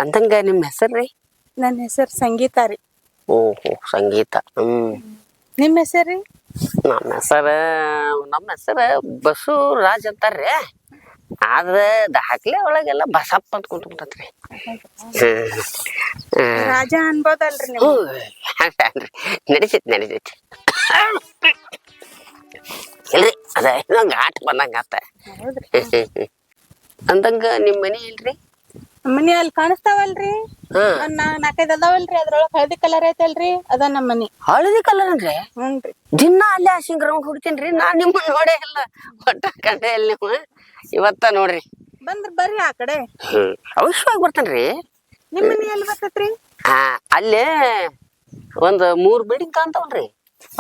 ಅಂದಂಗ ನಿಮ್ಮ ಹೆಸರ್ರಿ? ನನ್ನ ಹೆಸರು ಸಂಗೀತ ರೀ. ಓಹೋ, ಸಂಗೀತ. ನಿಮ್ಮ ಹೆಸರ್ರಿ? ನಮ್ಮ ಹೆಸರ ಬಸವರಾಜ್ ಅಂತಾರ್ರಿ. ಆದ್ರ ದಾಖಲೆ ಒಳಗೆಲ್ಲ ಬಸಪ್ಪ ಅಂತ ಕುಂತ್ಬಿಟ್ಟತ್ರಿ. ರಾಜ ಅನ್ಬೋದಲ್ರಿ ನೀವು? ನಡಿತೈತಿ ಇಲ್ರಿ, ಅದ ನಂಗೆ ಆಟ ಬಂದಂಗ ಆತ. ಅಂದಂಗ ನಿಮ್ ಮನಿ ಇಲ್ರಿ? ಮನಿ ಅಲ್ಲಿ ಕಾಣಿಸ್ತಾವಲ್ರಿ, ನಾಲ್ಕೈದು ಅದಾವಲ್ರಿ, ಅದ್ರೊಳಗ ಹಳದಿ ಕಲರ್ ಐತಲ್ರಿ, ಅದ ನಮ್ಮ ಮನಿ. ಹಳದಿ ಕಲರ್ ಅನ್ರಿ? ಹ್ಞೂನ್ರಿ. ದಿನ ಅಲ್ಲೇ ಹಸಿಂಗ್ ರೌಂಡ್ ಹುಡ್ತೀನ್ರಿ. ನಾನ್ ನಿಮ್ಮ ನೋಡೇ ಇಲ್ಲ, ಒಟ್ಟ ಕಂಡೆ ಇಲ್ಲ ನೀವು. ಇವತ್ತ ನೋಡ್ರಿ. ಬರ್ರಿ ಆ ಕಡೆ. ಅವಶ್ಯವಾಗಿ ಬರ್ತೇನ್ರಿ. ನಿಮ್ಮ ಮನಿ ಎಲ್ಲಿ ಬರ್ತೈತ್ರಿ? ಅಲ್ಲೇ ಒಂದ್ 3 ಬಿಲ್ಡಿಂಗ್ ಕಾಣ್ತಾವಲ್ರಿ,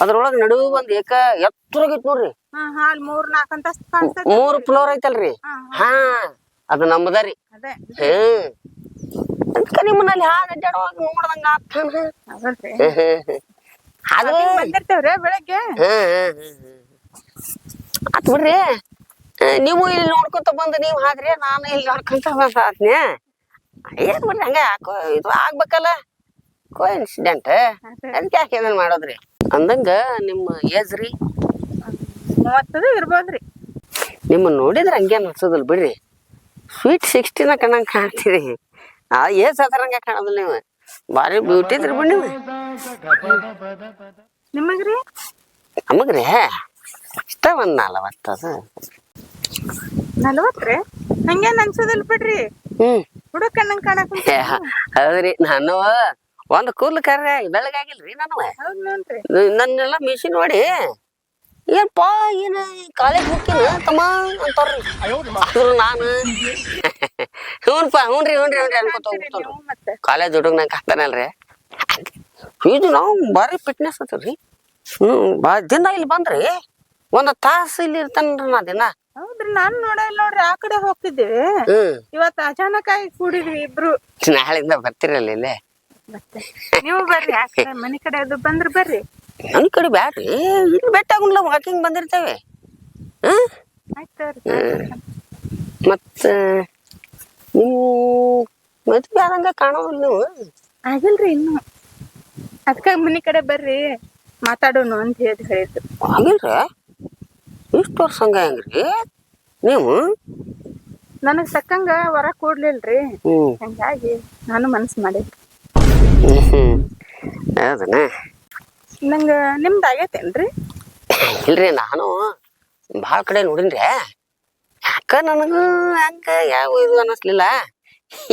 ಅದ್ರೊಳಗ ನಡುವೆ ಒಂದ್ ಎತ್ತರಾಗೈತ್ ನೋಡ್ರಿ. 3-4 ಅಂತಸ್ತ್ ಕಾಣಿಸ್ತೈತಿ. 3 ಫ್ಲೋರ್ ಐತಲ್ರಿ. ಅದು ನಮ್ಮದರಿ. ಅದಕ್ಕ ನಿಮ್ಮನಲ್ಲಿ ಅಡ್ಡಾಡುವಾಗ ನೋಡ್ದಂಗ ಅದು ಬಂದಿರ್ತೇವ್ರಿ ಬೆಳಗ್ಗೆ. ಆತ್ ಬಿಡ್ರಿ, ನೀವು ಇಲ್ಲಿ ನೋಡ್ಕೊಂತ ಬಂದು ನೀವ್ ಹಾದ್ರಿ, ನಾನು ಇಲ್ಲಿ ನೋಡ್ಕೊಂತ ಬಂದ ಆತ್ನೇ. ಏನ್ ಬಿಡ್ರಿ, ಹಂಗ ಇದು ಆಗ್ಬೇಕಲ್ಲ, ಕೋ ಇನ್ಸಿಡೆಂಟ್. ಅದಕ್ಕೆ ಯಾಕೆ ಏನೇನ್ ಮಾಡೋದ್ರಿ. ಅಂದಂಗ ನಿಮ್ಮ ಏಜ್ ರೀ? 30 ಇರ್ಬೋದ್ರಿ. ನಿಮ್ಮನ್ನ ನೋಡಿದ್ರ ಹಂಗೇನ್ ಅನ್ಸೋದಿಲ್ಲ ಬಿಡ್ರಿ, ಸ್ವೀಟ್ 16 ಕಣ್ಣಂಗ ಕಾಣ್ತೀರಿ. ಏಜ್ ಅದರಂಗ ಕಾಣೋದಿಲ್ಲ ನೀವು, ಬಾರಿ ಬ್ಯೂಟಿ ಇದ್ರಿ ಬಿಡ್ ನೀವು. ನಿಮಗ್ರಿ? ನಮಗ್ರಿ ಇಷ್ಟ ಒಂದ್ 40. 40 ಹಂಗೇನ್ ಅನ್ಸೋದಿಲ್ಲ ಬಿಡ್ರಿ, ಹುಡುಗ ಕಣ್ಣಂಗ್ ಕಾಣಕ್. ಹೌದ್ರಿ, ನಾನು ಒಂದ್ ಕೂದ್ಲು ಕರ್ರೆ ಬೆಳಗಾಗಿಲ್ರಿ. ನನ್ನೆಲ್ಲ ಮಿಷಿನ್ ನೋಡಿ ಏನ್ಪಾ ಏನ ಕಾಲೇಜ್ ಹೋಗ್ತೀನ ತಮ್ಮ ಅಂತಾರ್ರಿ. ನಾನು ಹ್ಞೂನ್ರಿ ಅನ್ಕೋತ ಹೋಗ್ಬಿಟ್ಟು ಕಾಲೇಜ್ ಹುಡುಗ ನಂಗೆ ಹಾಕ್ತಾನಲ್ರಿ. ಇದು ನಾವು ಬಾರಿ ಫಿಟ್ನೆಸ್ ಅತ್ರಿ. ದಿನ ಇಲ್ಲಿ ಬಂದ್ರಿ 1 ತಾಸು ಇಲ್ಲಿ ಇರ್ತಾನ್ರಿ ನಾ ದಿನ. ಹೌದ್ರಿ, ನಾನು ನೋಡಲ್ಲ ನೋಡ್ರಿ, ಆ ಕಡೆ ಹೋಗ್ತಿದ್ದೇವೆ. ಇವತ್ತು ಅಚಾನಕ್ ಆಗಿ ಕೂಡಿದ್ವಿ ಇಬ್ರು. ನಾಳೆಯಿಂದ ಬರ್ತಿರಲ್ಲ ಇಲ್ಲೇ. ನೀವು ಬರ್ರಿ, ಆ ಕಡೆ ಮನಿ ಕಡೆ ಅದು ಬಂದ್ರ ಬರ್ರಿ. ನನ್ ಕಡೆ ಬ್ಯಾಡ್ರಿ, ಇಲ್ಲಿ ಬೆಟ್ಟ ಆಗುಲ್ಲ, ವಾಕಿಂಗ್ ಬಂದಿರ್ತೇವೆ. ಆಯ್ತು ಮತ್ತ ನೀವು ಮದ್ವೆ ಆದಂಗ ಕಾಣೋದಿಲ್ಲ ನೀವು. ಆಗಿಲ್ರಿ ಇನ್ನು, ಅದಕ್ಕ ಮನಿ ಕಡೆ ಬರ್ರಿ ಮಾತಾಡೋಣ ಅಂತ ಹೇಳಿದ್ರು. ಆಗಿಲ್ರಿ? ಇಷ್ಟು ವರ್ಷ ಹಂಗ ಹೆಂಗ್ರಿ ನೀವು? ನನಗ್ ತಕ್ಕಂಗ ವರ ಕೊಡ್ಲಿಲ್ರಿ, ಹಂಗಾಗಿ ನಾನು ಮನ್ಸು ಮಾಡಿದ್ರಿ. ಹೌದನ? ನಂಗ ನಿಮ್ದು ಆಗೈತೇನ್ರಿ? ಇಲ್ರಿ, ನಾನು ಭಾಳ ಕಡೆ ನೋಡಿನ್ರಿ. ಯಾಕ ನನಗೂ ಹಂಗ ಯಾವ ಇದು ಅನ್ನಿಸ್ಲಿಲ್ಲ.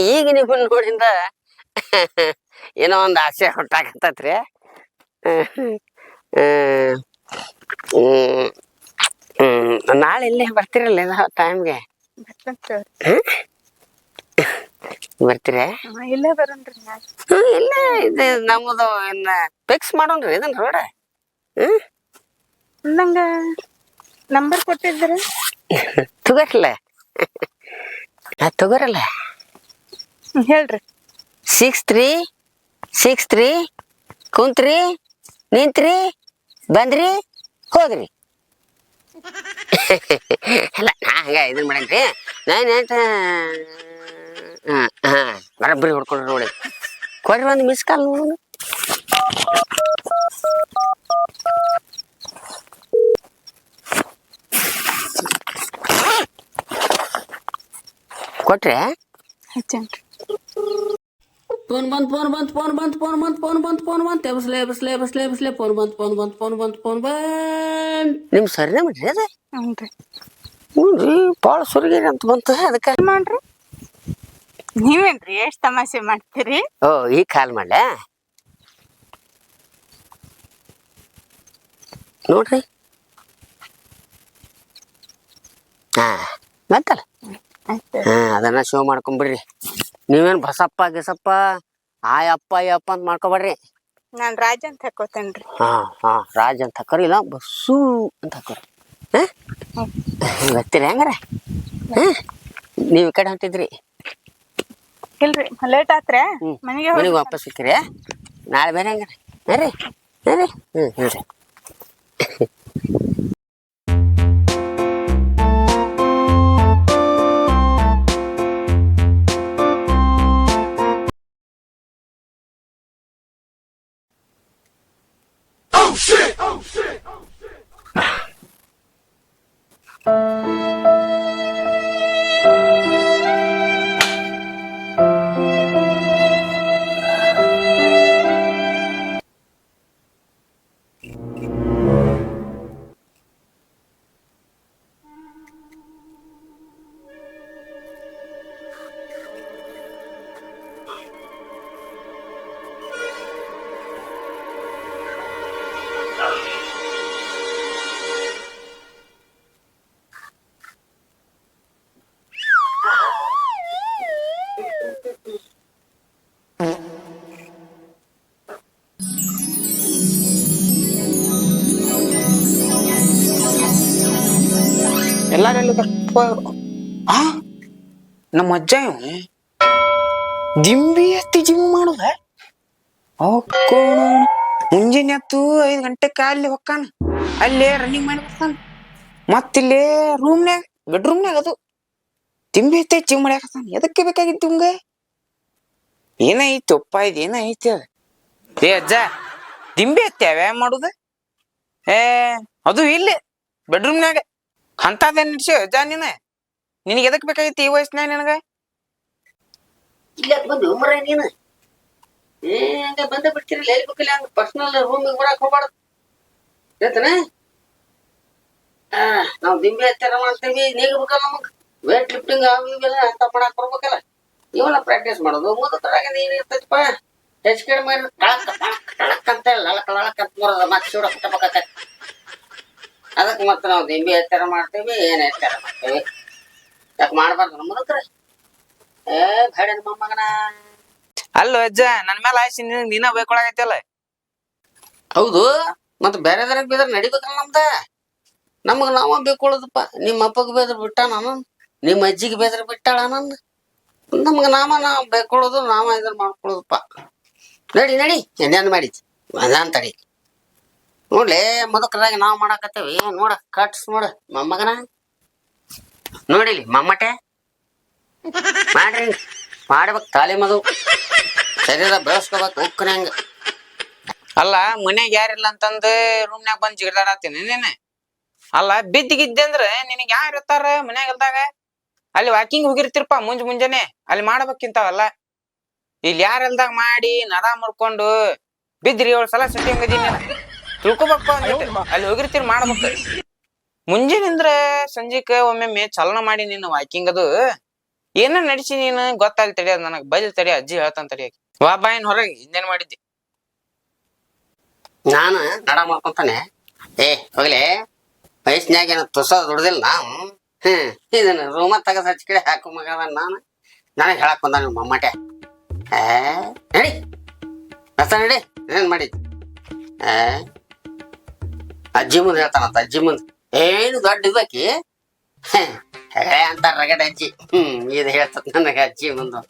ಈಗ ನಿಮ್ಮನ್ನ ನೋಡಿಂದ ಏನೋ ಒಂದು ಆಸೆ ಹುಟ್ಟಾಕತ್ತೈತ್ರಿ. ನಾಳೆ ಇಲ್ಲೇ ಬರ್ತಿರಲ್ಲ ಟೈಮ್ಗೆ? ಬರ್ತೀರ? ಇಲ್ಲೇ ಬರೋಣ್ರಿ. ಇಲ್ಲೇ ಇದು ನಮ್ಮದು ಫಿಕ್ಸ್ ಮಾಡೋಣ್ರಿ ಇದನ್ನ ರೋಡ. ನಂಗ ನಂಬರ್ ಕೊಟ್ಟಿದ್ರ ತಗೋರಲ್ಲ, ತಗೋರಲ್ಲ. ಹೇಳ್ರಿ. 6363 ಕುಂತ್ರಿ, ನಿಂತ್ರಿ, ಬಂದ್ರಿ, ಹೋದ್ರಿ. ಅಲ್ಲ, ನಾ ಹಂಗ ಇದನ್ನ ಮಾಡೇನ್ರಿ. ಬರಬ್ಬರಿ ಹೊಡ್ಕೊಂಡ್ರಿ ನೋಡಿ. ಕೊಡ್ರಿ ಒಂದು ಮಿಸ್ ಕಾಲ್ ನೋಡೋಣ. ಕೊಟ್ರೆ ಫೋನ್ ಬಂತ್ ಎಬಸ್ಲೆ ಫೋನ್ ಬಂತ್. ನಿಮ್ ಸರ್ನೇ ಮಾಡ್ರಿ ಅದ? ಹ್ಞೂನ್ರಿ, ಭಾಳ ಸುರಿಗೇರಿ ಅಂತ ಬಂತ. ಅದಕ್ಕೆ ಮಾಡ್ರಿ. ನೀವೇನ್ರಿ ಎಷ್ಟ್ ತಮಾಷೆ ಮಾಡ್ತೀರಿ? ಓ, ಈಗ ಕಾಲ್ ಮಾಡ್ಲ ನೋಡ್ರಿ. ಬಂತಲ್ಲ, ಅದನ್ನ ಶೋ ಮಾಡ್ಕೊಂಬಿಡ್ರಿ. ನೀವೇನ್ ಬಸಪ್ಪ ಗಿಸಪ್ಪ ಆಯಪ್ಪ ಅಯ್ಯಪ್ಪ ಅಂತ ಮಾಡ್ಕೊಬೇಡ್ರಿ. ನಾನ್ ರಾಜ್ ಅಂತ ಹಾಕೋತೇನ್ರಿ. ರಾಜ್ ಅಂತ ಹಾಕೋರಿ, ಇಲ್ಲ ಬಸ್ಸು ಅಂತ ಹಾಕೋರಿ. ಬರ್ತೀರಿ ಹಂಗಾರ? ನೀವ್ ಈ ಕಡೆ ಹೊಂಟಿದ್ರಿ? ಇಲ್ರಿ, ಲೇಟ್ ಆತ್ರೆ ಮನೆಗೆ ವಾಪಸ್ ಸಿಕ್ಕಿರಿ. ನಾಳೆ ಬೇರೆ ಹಂಗಾರ? ಹೇಳ್ರಿ ಹೇಳ್ರಿ. ಹೇಳ್ರಿ. ಎಲ್ಲಾರೆಲ್ಲ ನಮ್ಮ ಅಜ್ಜ ದಿಂಬಿ ಎತ್ತಿ ಜಿಮ್ ಮಾಡುದ. ಮುಂಜಾನೆ ಎತ್ತು 5 ಗಂಟೆಕ ಅಲ್ಲಿ ಹೊಕ್ಕಾನ, ಅಲ್ಲೇ ರನ್ನಿಂಗ್ ಮಾಡಿ ಬರ್ತಾನ. ಮತ್ತಿಲ್ಲೇ ರೂಮ್ನ್ಯಾಗ ಬೆಡ್ರೂಮ್ನ್ಯಾಗ ಅದು ದಿಂಬಿ ಎತ್ತಿ ಜಿಮ್ ಮಾಡ್ಯಾಕತ್ತಾನ. ಎದಕ್ಕೆ ಬೇಕಾಗಿತ್ತು ನಿಮ್ಗ? ಏನೈತಿ ಒಪ್ಪ, ಇದು ಏನೈತಿ ಅದ? ಅಜ್ಜ, ದಿಂಬಿ ಎತ್ತಿ ವ್ಯಾಯಾಮ ಮಾಡುದ? ಅದು ಇಲ್ಲಿ ಬೆಡ್ರೂಮ್ನ್ಯಾಗ ಅಂತದೇನ್ ನಡ್ಸಿ ಅಜ್ಜ ನೀನ? ನಿನಗೆ ಎದಕ್ ಬೇಕಾಗಿತ್ತು ಈ ವಯಸ್ಸಿನಾಗ ನಿನಗ? ಇಲ್ಲ ಬಂದು ಉಮ್ರ ನೀನು ಹಂಗ ಬಂದ ಬಿಡ್ತೀರಿ. ಹೇಳ್ಬೇಕಿಲ್ಲ, ಹಂಗ ಪರ್ಸನಲ್ ರೂಮಿಗೆ ಬರಕ್ ಹೋಗ್ಬಾರ್ದು. ಹೇಳ್ತಾನ ನಾವ್ ದಿಂಬಿ ಹತ್ತಾರ ಮಾಡ್ತೇವಿ. ನೀಗಬೇಕಲ್ಲ ನಮಗ್ ವೇಟ್ ಲಿಫ್ಟಿಂಗ್ ಅವು ಇವೆಲ್ಲ ಅಂತ ಮಾಡಕ್ ಬರ್ಬೇಕಲ್ಲ. ಇವನ್ನ ಪ್ರಾಕ್ಟೀಸ್ ಮಾಡೋದು. ಮುದುಕರಾಗ ಏನ್ ಇರ್ತೈತಿಪ್ಪ, ಹೆಚ್ಚು ಕಡಿಮೆ ಮಾಡಿ ಟಳಕ್ ಅಂತ ಲಳಕ್ ಅಂತ ಬರೋದು. ಮತ್ತೆ ಶಿವಡ ಕಟ್ಟಬೇಕಾಗತ್ತೆ. ಅದಕ್ಕೆ ಮತ್ತೆ ನಾವು ದಿಂಬಿ ಹತ್ತಾರ ಮಾಡ್ತೇವಿ, ಏನ್ ಹತ್ತಾರ ಮಾಡ್ತೇವಿ. ಯಾಕೆ ಮಾಡ್ಬಾರ್ದು ನಮ್ಮ ಮುದುಕ್ರ? ಬೇಡ ಮೊಮ್ಮಗನ. ಅಲ್ಲೋ ಅಜ್ಜ, ನನ್ ಮೇಲೆ ಆಯ್ಸಿ ನೀನ ಬೈಕೊಳಗೈತಿಯಲ್ಲ. ಹೌದು, ಮತ್ ಬೇರೆದ್ರಾಗ ಬೇದ್ರ ನಡಿಬೇಕಲ್ಲ ನಮ್ದ. ನಮಗ್ ನಾವ ಬೇಕೊಳ್ಳೋದಪ್ಪ. ನಿಮ್ಮ ಅಪ್ಪಗ್ ಬೇದ್ರ ಬಿಟ್ಟ ನಾನು, ನಿಮ್ಮ ಅಜ್ಜಿಗೆ ಬೇದ್ರ ಬಿಟ್ಟಾಳ ನಾನು. ನಮ್ಗ ನಾವ್ ಬೇಕೊಳ್ಳೋದು, ನಾವ ಇದನ್ನ ಮಾಡ್ಕೊಳ್ಳೋದಪ್ಪ. ನಡಿ ನಡಿ, ಏನೇನ್ ಮಾಡಿದ್ ಅದಾನ್ ತಡಿ. ನೋಡ್ಲಿ, ಮುದುಕರಾಗಿ ನಾವ್ ಮಾಡಾಕತ್ತೇವಿ. ನೋಡ ಕಟ್ಸ್ ನೋಡ ಮೊಮ್ಮಗನ. ನೋಡಿಲಿ ಮಮ್ಮಟೆ ಮಾಡ್ರಿ ಮಾಡ್ಬೇಕು ತಾಲೀಮದು ಶರೀರ ಬೆಳೆಸ್ಕೋಬೇಕು ಉಕ್ಕನ ಹಂಗ. ಅಲ್ಲ ಮನ್ಯಾಗ ಯಾರಿಲ್ಲ ಅಂತಂದ ರೂಮ್ನ್ಯಾಗ ಬಂದ್ ಜಿಗದಾಡತ್ತೀನಿ ನೀನೆ. ಅಲ್ಲ ಬಿದ್ದಿಗಿದ್ದೆ ಅಂದ್ರ ನಿನಗ್ ಯಾರು ಇರ್ತಾರ ಮನ್ಯಾಗ ಇಲ್ದಾಗ? ಅಲ್ಲಿ ವಾಕಿಂಗ್ ಹೋಗಿರ್ತಿರಪ್ಪ ಮುಂಜಾನೆ ಅಲ್ಲಿ ಮಾಡ್ಬೇಕಿಂತಾವಲ್ಲ. ಇಲ್ಲಿ ಯಾರಿಲ್ದಾಗ ಮಾಡಿ ನರ ಮುರ್ಕೊಂಡು ಬಿದ್ರಿ 7 ಸಲ ಸತಿ ಹಂಗದೀನಿ ತಿಳ್ಕೊಬೇಕು. ಅಲ್ಲಿ ಹೋಗಿರ್ತೀರಿ ಮಾಡ್ಬೇಕು. ಮುಂಜಾನಿಂದ್ರ ಸಂಜಿಕ ಒಮ್ಮೊಮ್ಮೆ ಚಲನ ಮಾಡಿ ನೀನು ವಾಕಿಂಗ್ ಅದು ಏನ ನಡಿಸಿ ನೀನು ಗೊತ್ತಾಗ್ಲಿ ತಡಿ. ಅದ್ ನನಗ್ ಬೈಲ್ ತಡಿ, ಅಜ್ಜಿ ಹೇಳ್ತಾನ ತಡಿ. ವಾ ಬಾಯಿನ ಹೊರಗೆ ಹಿಂದೇನ್ ಮಾಡಿದ್ದಿ? ನಾನು ನಡ ಮಾಡ್ಕೊಂತಾನೆ. ಹೋಗ್ಲಿ ವಯಸ್ಸಿನಾಗ ಏನು ತುಸ ದುಡ್ದಿಲ್ಲ ನಾವು. ಇದನ್ನ ರೂಮ ತಗದ್ ಹಚ್ಚ ಕಡೆ ಹಾಕೋ ಮಗ ನಾನು ನನಗೆ ಹೇಳಕ್ ಬಂದ ನಿಮ್ಮ ಮಮ್ಮಟೆ. ನಡಿ ಅಷ್ಟ ನಡಿ. ಏನ್ ಮಾಡಿದ್ ಅಜ್ಜಿ ಮುಂದೆ ಹೇಳ್ತಾನಂತ. ಅಜ್ಜಿ ಮುಂದೆ ಏನು ದೊಡ್ಡ ಇದಾಕಿ ಹೆಗಡೆ ಅಂತಾರ ರಗಡ ಅಜ್ಜಿ. ಇದು ಹೇಳ್ತದ ನನಗೆ ಅಜ್ಜಿ ಮುಂದೆ.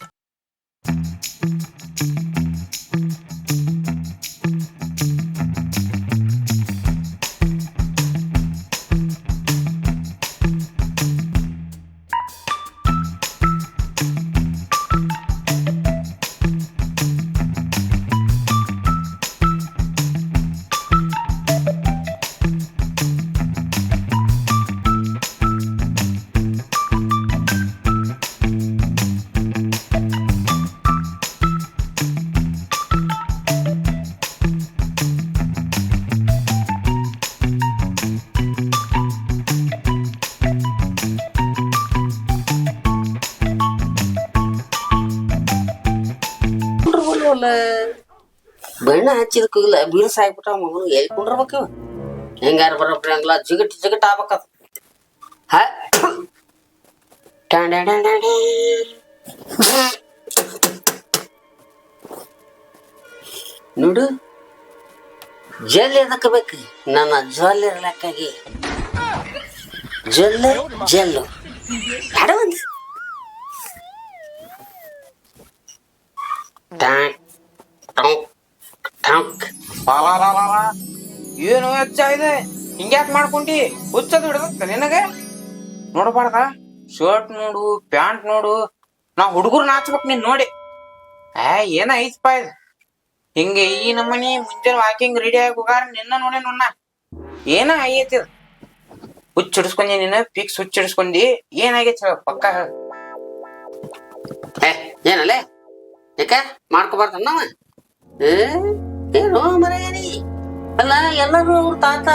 ಬಣ್ಣ ಹಚ್ಚಿದ ಕೂಗಿಲ್ಲ ಬೀಳ್ಸ ಆಗ್ಬಿಟ್ಟ ಮಗನು ಎಲ್ಲಿ ಕುಂಡ್ರಬೇಕು. ಹೆಂಗಾರ ಬರೋಬ್ರಿ ಹಂಗಲ್ಲ ಜಿಗಟ್ ಆಗ್ಬೇಕದ. ನೋಡು ಜಲ್ ಎದಕ್ಕ ಬೇಕು ನನ್ನ ಜಲ್ ಇರ್ಲಕ್ಕಾಗಿ. ಜಲ್ಲು ಒಂದು ಏನು ಹೆಚ್ಚ ಇದೆ ಹಿಂಗ್ಯಾಕ್ ಮಾಡ್ಕೊಂಡಿ? ಹುಚ್ಚದ್ ಹಿಡ್ದ ನಿನಗ ನೋಡ್ಬಾರ್ದ? ಶರ್ಟ್ ನೋಡು, ಪ್ಯಾಂಟ್ ನೋಡು. ನಾ ಹುಡುಗರು ನಾಚ್ಬೇಕ್ ನೀನ್ ನೋಡಿ. ಏನ ಐತ್ಪ ಇದು ಹಿಂಗೆ ಈ ನಮ್ಮನಿ ಮುಂಜಾನೆ ವಾಕಿಂಗ್ ರೆಡಿ ಆಗಿ ಹೋಗಾರ ನಿನ್ನ ನೋಡೇ ನೋಡ್ನ. ಏನ ಆಗೈತಿ? ಹುಚ್ಚ ಹಿಡಿಸ್ಕೊಂಡಿ ನೀನು, ಫಿಕ್ಸ್ ಹುಚ್ಚ ಹಿಡಿಸ್ಕೊಂಡಿ. ಏನಾಗೈತಿ ಹೇಳ ಪಕ್ಕ ಹೇಳ. ಏನಲ್ಲೇ ಯಾಕ ಮಾಡ್ಕೋಬಾರ್ದ ನಾವ? ಏನು ಮರೇನಿ ಅಲ್ಲ, ಎಲ್ಲರೂ ಅವ್ರ ತಾತ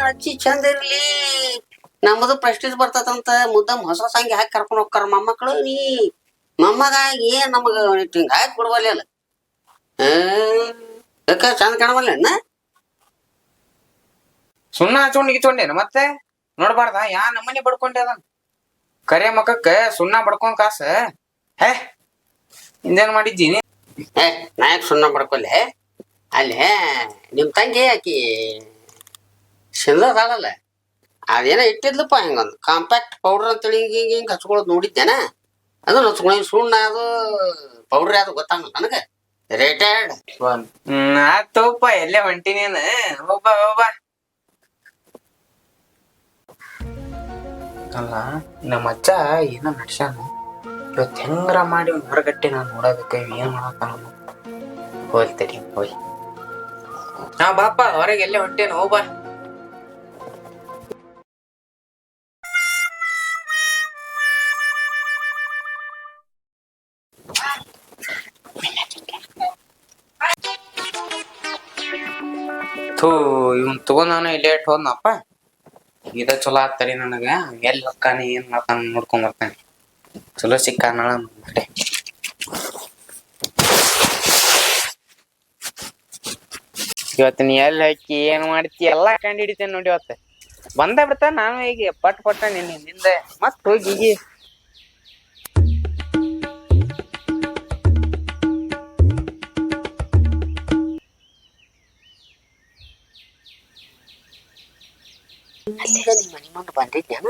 ಅಜ್ಜಿ ಚಂದ ಇರ್ಲಿ ನಮ್ಮದು ಪ್ರೆಸ್ಟೀಜ್ ಬರ್ತದಂತ ಮುದ್ದಮ್ ಹೊಸ ಸಂಗಿ ಹಾಕಿ ಕರ್ಕೊಂಡ್ ಹೋಗ್ತಾರ ಮೊಮ್ಮಕ್ಕಳು. ನೀ ಮೊಮ್ಮಗ ಏನ್ ನಮಗ ಹಿಂಗ ಹಾಕಿ ಕೊಡ್ಬಲ್ಲ ಅಲ್ಲ. ಯಾಕ ಚಂದ ಕಾಣಬಲ್ಲ ಅಣ್ಣ? ಸುಣ್ಣ ಹಚ್ಕೊಂಡ್ ಗಿಚ್ಕೊಂಡೇನು ಮತ್ತೆ? ನೋಡ್ಬಾರ್ದ ಯಾ ನಮ್ಮನಿ ಬಡ್ಕೊಂಡೆ ಅದನ್ ಕರೆ ಮಕ್ಕಕ್ಕ ಸುಣ್ಣ ಬಡ್ಕೊಂಡ್ ಕಾಸ. ಹಿಂದೇನ್ ಮಾಡಿದ್ದೀನಿ? ನಾಯಕ್ ಸುಣ್ಣ ಬಡ್ಕೊಲ್ಲೆ. ಅಲ್ಲೇ ನಿಮ್ ತಂಗಿ ಆಕಿ ಸಿಂದದಾಳಲ್ಲ, ಅದೇನೋ ಇಟ್ಟಿದ್ಲಪ್ಪ ಹಿಂಗೊಂದು ಕಾಂಪ್ಯಾಕ್ಟ್ ಪೌಡರ್ ಅಂತೇಳಿ ಹಿಂಗ ಹಚ್ಕೊಳ್ಳೋದು ನೋಡಿದ್ದೇನ. ಅದನ್ನ ಹಚ್ಕೊಳ್ಳಿ ಸುಣ್ಣ ಅದು ಪೌಡ್ರ್ ಯಾವ್ದು ಗೊತ್ತಾಗಲ್ಲ ನನಗೆ. ರೇಟೆಡ್ ಆತೋಪ್ಪ ಎಲ್ಲೇ ಹೊಂಟಿ ನೀನು. ಒಬ್ಬ ಅಲ್ಲ ನಮ್ಮ ಅಜ್ಜ ಏನೋ ನಡ್ಸ್ಯಾನ. ಇವತ್ತು ಹೆಂಗ್ರ ಮಾಡಿ ಒಂದು ಹೊರಗಟ್ಟಿ ನಾನು ನೋಡಬೇಕು ಏನ್ ಮಾಡಕ. ಹೋಲ್ತೇರಿ ಹೋಯ್. ಬಾಪ ಹೊರಗೆ ಎಲ್ಲೇ ಹೊಂಟೇನು ಹೋಗ್ಬಾ. ಇವನ್ ತಗೊಂಡಾನ ಲೇಟ್ ಹೋದ್ನಪ್ಪ. ಇದ ಚಲೋ ಆಗ್ತಾರಿ ನನಗ. ಎಲ್ಲಿ ಹೊಕ್ಕಾನಿ ಏನ್ ಮಾಡ್ತಾನ ನೋಡ್ಕೊಂಡ್ ಬರ್ತಾನೆ. ಚಲೋ ಸಿಕ್ಕ ನಾಳ ಮತ್ತೆ. ಇವತ್ತು ನೀ ಎಲ್ಲಿ ಹಾಕಿ ಏನ್ ಮಾಡ್ತಿ ಎಲ್ಲಾ ಕಂಡು ಹಿಡಿತೇನೆ ನೋಡಿ. ಇವತ್ತು ಬಂದ ಬಿಡ್ತಾ ನಾನು ಈಗ ಪಟ್ ನಿಂದ ಮತ್ ಹೋಗಿ ಈಗ ಅಲ್ಲೇ ನಿಮ್ಮ ಮನೆ ಮುಂದೆ ಬಂದಿದ್ಯಾನ?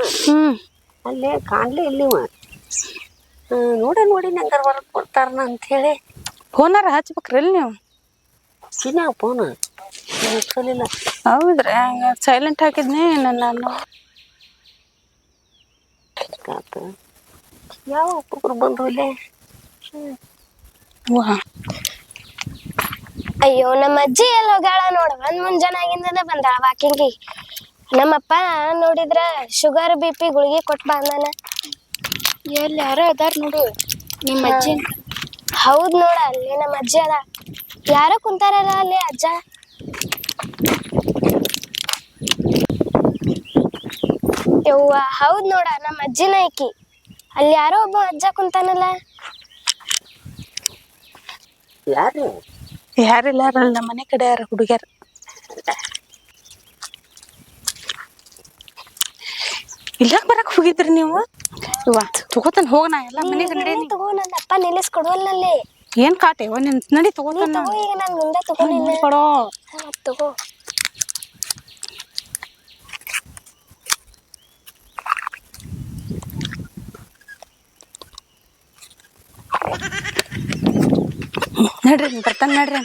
ಅಲ್ಲೇ ಕಾಣ್ಲೇ ಇಲ್ಲಿ ನೋಡಿ ನಂಗಾರ ಹೊರಗೆ ಕೊಡ್ತಾರನ ಅಂತ ಹೇಳಿ ಫೋನಾರ ಹಚ್ಬೇಕ್ರಿಲ್ ನೀವು? ಚಿನ್ನ ಫೋನ್ ಹಚ್ಚಲಿಲ್ಲ. ಹೌದ್ರಿ? ಸೈಲೆಂಟ್ ಹಾಕಿದ್ನಿ ನಾನು. ಆತ ಯಾವ ಒಬ್ಬೊಬ್ರು ಬಂದು ಇಲ್ಲೇ ವಾ ಅಯ್ಯೋ ನಮ್ಮ ಅಜ್ಜಿ ಎಲ್ಲಿ ಹೋಗ್ಯಾಳ ನೋಡ ಒಂದ್ ಮುಂಜಾನೆ ಆಗಿಂದನೇ ಬಂದಾಳ ವಾಕಿಂಗಿ. ನಮ್ಮಪ್ಪ ನೋಡಿದ್ರ ಶುಗರ್ BP ಗುಳಿಗೆ ಕೊಟ್ಟು ಬಂದಾನ. ಎಲ್ಲಿ ಯಾರೋ ಅದಾರ ನೋಡು ನಿಮ್ಮ ಅಜ್ಜಿ. ಹೌದ್ ನೋಡ ಅಲ್ಲಿ ನಮ್ಮ ಅಜ್ಜಿ ಅದ. ಯಾರೋ ಕುಂತಾರಲ್ಲ ಅಲ್ಲಿ ಅಜ್ಜ. ಯವ್ವ ಹೌದ್ ನೋಡ ನಮ್ಮ ಅಜ್ಜಿನ ಐಕಿ. ಅಲ್ಲಿ ಯಾರೋ ಒಬ್ಬ ಅಜ್ಜ ಕುಂತಾನಲ್ಲ. ಯಾರು ಯಾರಿಲ್ಲ ನಮ್ಮ ಮನೆ ಕಡೆ ಯಾರ ಹುಡುಗ್ಯಾರ. ಇಲ್ಲ ಬರಕ್ ಹೋಗಿದ್ರಿ ನೀವು? ಇವ ತಗೋತಾನ ಹೋಗ, ನಾ ಎಲ್ಲ ಮನೆಗೆ ನಡೀನಿ. ತಗೋ ನನ್ನ ಅಪ್ಪ ನಿಲ್ಲಿಸ್ ಕೊಡುವಲ್ಲಲ್ಲಿ. ಏನ್ ಕಾಟೆ ನಿನ್ ನಡಿ ತಗೋತಾನ. ತಗೋ ಈಗ ನನ್ ಮುಂದೆ ತಗೊಂಡಿಲ್ಲ ಕೊಡೋ ತಗೋ. ನಡ್ರಿ ಬರ್ತಾನ ನಡ್ರಿ.